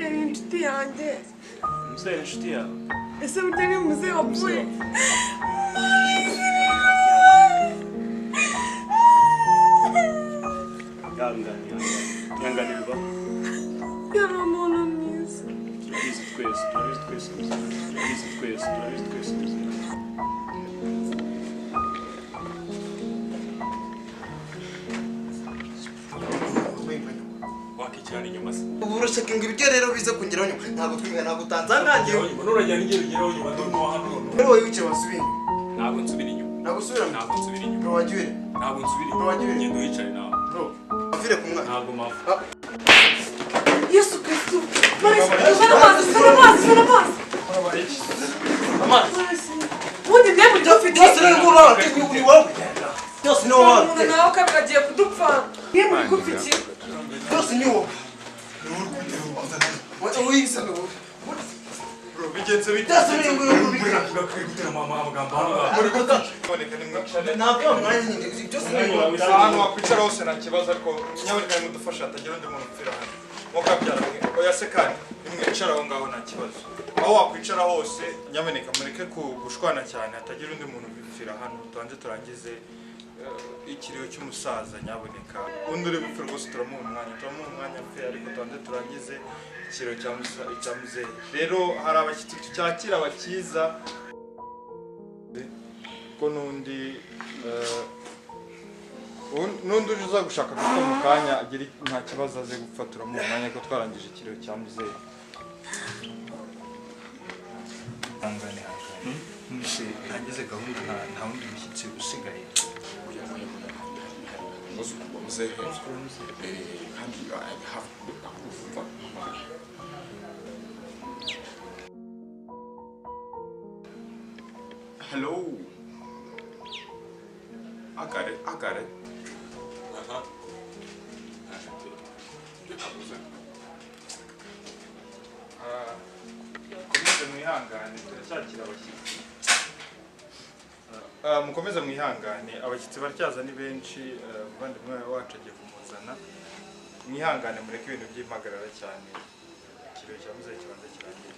yari inshuti yanjye. Umuzehe inshuti yawe? Ese burya ni umuzehe wapfuye? Yangana bibaho. Yari umuntu mwiza. Turabizi twese wakicyana inyuma se. Uburoshye ngo ibyo rero bize kungeraho nyuma. Ntabwo twinga ntabwo utanzangangiye. Nurajya n'ingero nyuma ndumva hano. Rero wowe wicaye wasubira. Ntabwo nsubira inyuma. Ntabwo usubira. Ntabwo nsubira inyuma. Bro wagiye. Ntabwo nsubira inyuma. Bro wagiye. Ngendo wicare nawe. Bro. Afire ku mwana. Ntabwo mafu. Yesu Kristo. Sana amazi. Ubundi ndebe ibyo ufite. Byose rero ngo urabategura uri wowe. Byose ni wowe. Umuntu nawe kabiri agiye kudupfana. Niba uri gupfa iki? Byose ni wowe. Uyisa ni wowe. Bro, bigenze bite? Byose ni wowe. Gutera amagambo hano. Muri gota. Boneka ni mwicane. Ntabwo mwanya nyine byose ni wowe. Ahantu wakwicara hose nta kibazo ariko nyaboneka nimudufasha hatagira undi muntu upfira hano. Mukabyara oya se kandi nimwicara aho ngaho nta kibazo. Aho wakwicara hose nyaboneka mureke gushwana cyane hatagira undi muntu upfira hano. Tubanze turangize ikiriyo cy'umusaza nyaboneka. Undi uri gupfira rwose turamuha umwanya pe ariko tubanze turangize ikiriyo cya muzehe. Rero hari abashyitsi tucyakira bakiza ko n'undi uza gushaka gupfa mu kanya agira nta kibazo aze gufatura mu mwanya ko twarangije ikiriyo cya muzehe. Nageze gahunda nta wundi mushyitsi usigaye. Muzehe kandi hafi kuva. Hello. I got it. Mukomeze mwihangane turacyakira abashyitsi. Mukomeze mwihangane abashyitsi baracyaza ni benshi umuvandimwe wacu agiye kumuzana. Mwihangane mureke ibintu by'impagarara cyane. Ikiriyo cya muzehe kibanza kirangira.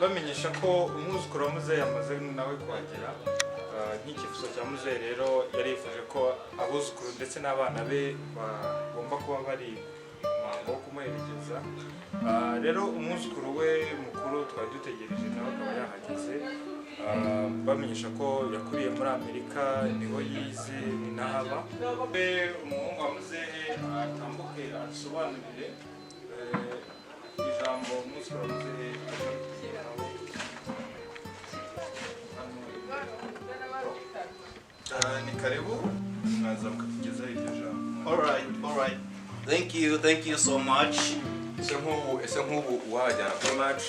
Bamenyesha ko umwuzukuru wa muzehe yamaze nawe kuhagera. Nk'ikifuzo cya muzehe rero yari yifuje ko abuzukuru ndetse n'abana be bagomba kuba bari umuhango wo kumuherekeza. Rero umwuzukuru we mukuru twari dutegereje nawe akaba yahageze. Bamenyesha ko yakuriye muri Amerika niho yize ni nahaba. Umuhungu wa muzehe atambuke asobanurire ijambo umwuzukuru wa muzehe. Ni karibu mwaza mukatugezaho iryo jambo. All right. Thank you so much. Ese nk'ubu wajyana kuri match.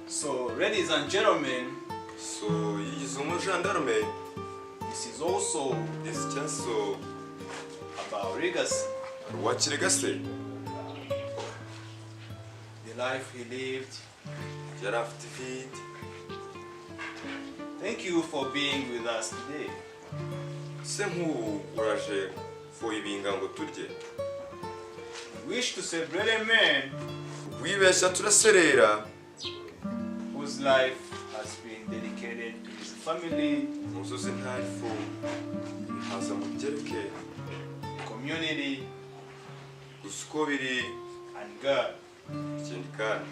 So, ladies and gentlemen, So yigize umujandarume. this is also Ese about legacy, wakirega se the life he lived. yari afite ifite. Thank you for being with us today. Se nk'ubu uraje ibinga ngo turye. We wish to celebrate a man Wibeshya turaserera. whose life has been dedicated to his family, Muzuzi ntarifu. Haza mugereke. community, Uko biri and God. ikindi kandi.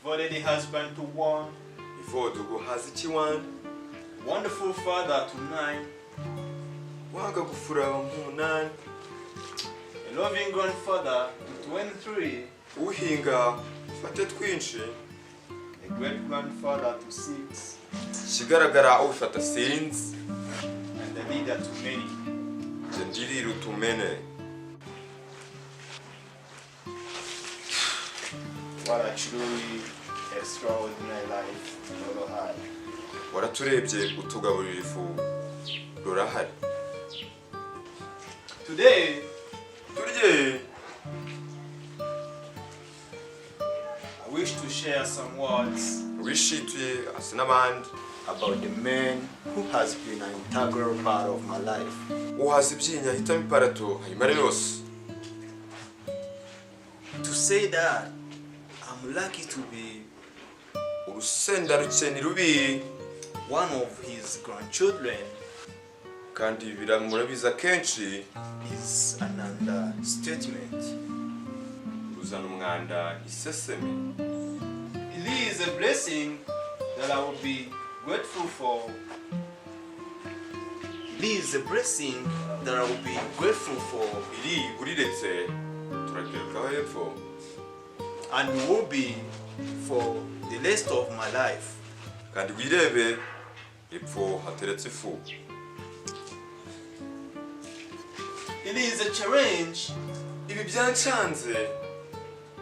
Devoted husband to one, Ivodo guhaza ikiwani. wonderful father to 9, Wanga gufura nk'umunani. a loving grandfather to 23, Uhinga fate twinshi. a great grandfather to 6, Kigaragara ubifata sinzi. and a leader to many. ndirira utumene. What a truly extraordinary life Lolo had. Waraturebye utugaburira ifu rurahari. Today, Turye I wish to share some words wishituye asinabandi about the man who has been an integral part of my life. uhaza ibyinya hitamo iparato ayimare yose. To say that I'm lucky to be Urusenda rukeni rubi one of his grandchildren kandi biramurabiza kenshi is an understatement. uzana umwanda iseseme. It is a blessing that I will be grateful for. It is a blessing that I will be grateful for iri uriretse turagerukaho hepfo and will be for the rest of my life. kandi wirebe epfo hateretse ifu. It is a challenge ibi byancanze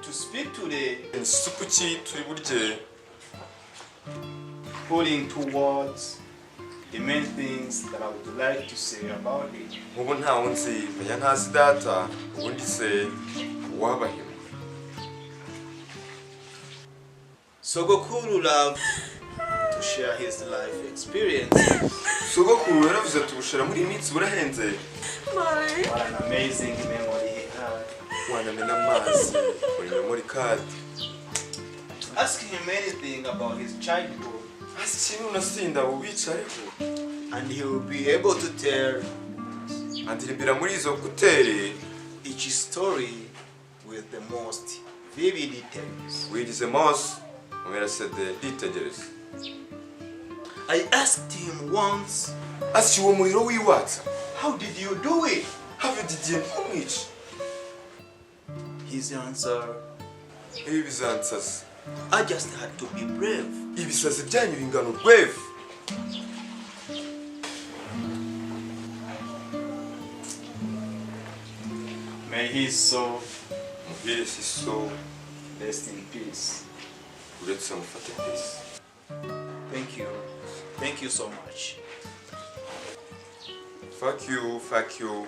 to speak today, isupu ki turi burye putting towards the main things that I would like to say about it. nk'ubu ntawe nzi menya ntazi data ubundi se uwabahima. Sogokuru loved to share his life experience. sogokuru yaravuze ati ubushera muri iyi minsi burahenze. Mari. What an amazing memory he had. wanamena amazi uri memory card. Ask him anything about his childhood hasi ikintu unasinda ubicareho and he will be able to tell andirimbira muri izo kuteri each story with the most vivid details. wigize mose umerasede yitegereza. I asked him once, asi uwo muriro wiwatsa how did you do it? have didiye ntumwice. His answer, ibi bizansaza I just had to be brave. ibisazi byanyu bingana urwevu. May his soul muhire si so rest in peace. uretse mufate pisi. Thank you. Thank you so much. fuck you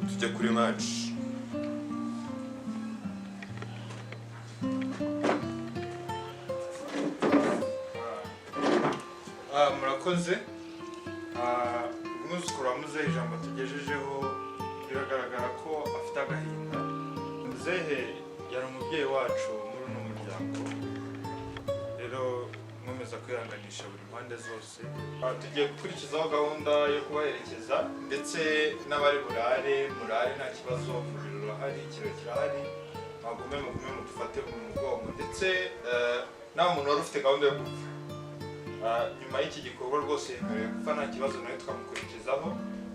tujya kuri match. murakoze. umwuzukuru wa muzehe ijambo tugejejeho biragaragara ko afite agahinda. muzehe yari umubyeyi wacu muri uno muryango, rero nkomeza kwihanganisha buri mpande zose. tugiye gukurikizaho gahunda yo kubaherekeza ndetse n'abari murare nta kibazo, umuriro urahari, ikiraro kirahari, mugume mudufate mu mugongo ndetse nta muntu wari ufite gahunda yo gupfa. nyuma y'iki gikorwa rwose yemerewe gupfa nta kibazo, nawe twamukurikizaho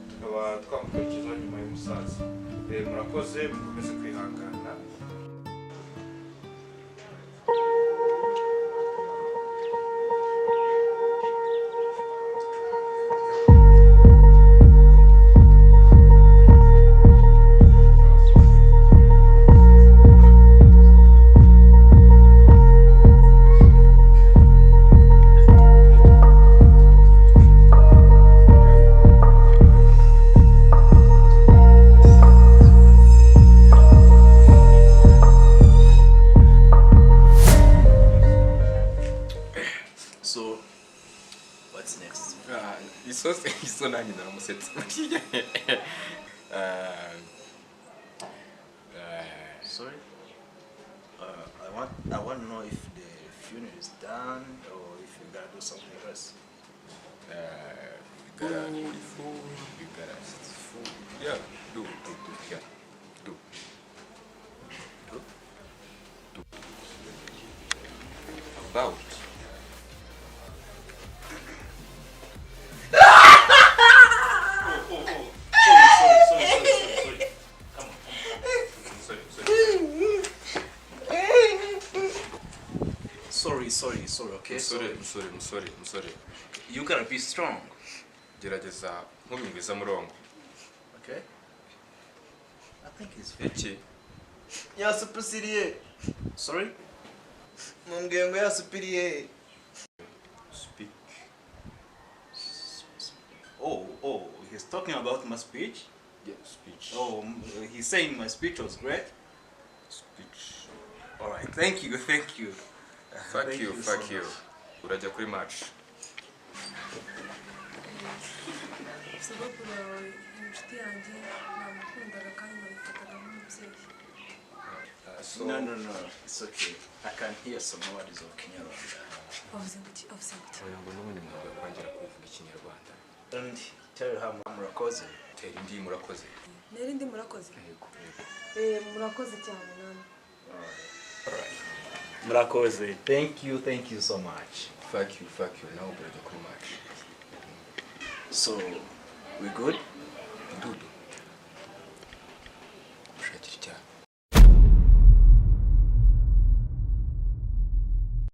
tukaba twamukurikizaho nyuma y'umusaza. murakoze, mukomeze kwihangana. So, what's next? iso nanjye naramusetse. Sorry? I want to know if the funeral is done or if you gotta do something else. Yeah, do. About. Sorry, okay? Musore. You gotta be strong. Gerageza nk'ubimbiza murongo. Okay. I think it's iki ya superior. Sorry? Mungengo ya superior. speak Oh, he's talking about my speech? yeah speech Oh, he's saying my speech was great. speech All right, thank you. fuck you so fuck you much. urajya kuri match sogokuru yawe inshuti yanjye namukundaga kandi nabifataga nk'umubyeyi. so No, it's okay. I can hear some words of Kinyarwanda. Avuze ngo iki? Avuze ngo iki? oya ngo n'ubundi mwuga kongera kuvuga ikinyarwanda And tell her murakoze. tera indi murakoze Neri ndi murakoze? yego Murakoze cyane namwe. Murakoze. Thank you so much. fuck you nawe urajya kuri match So, we good? dudu